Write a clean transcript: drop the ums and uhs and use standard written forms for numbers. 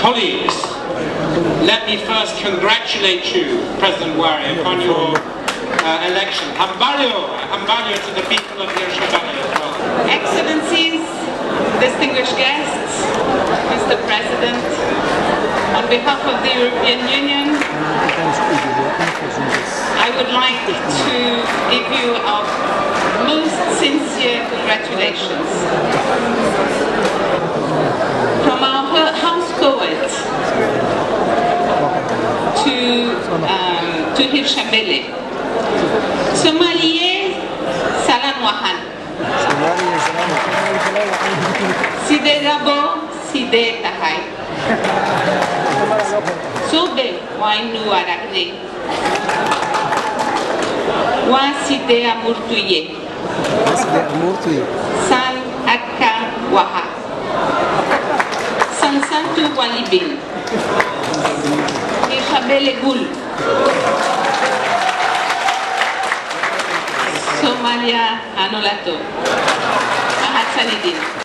Colleagues, let me first congratulate you, President Wari, upon your election. Hambalyo to the people of Hirshabelle as well. Excellencies, distinguished guests, Mr. President, on behalf of the European Union, I would like to give you our most sincere congratulations. From our house poet to Hirshabelle. Somalie Salam Wahan. Side Gabo, Side Tahai. Sobe Wainu Aragne. Wa Side Amurtuye. San Akka Waha. Sansantu Walibin. Hirshabelle Gul. Somalia Anolato. Mahat Salidin.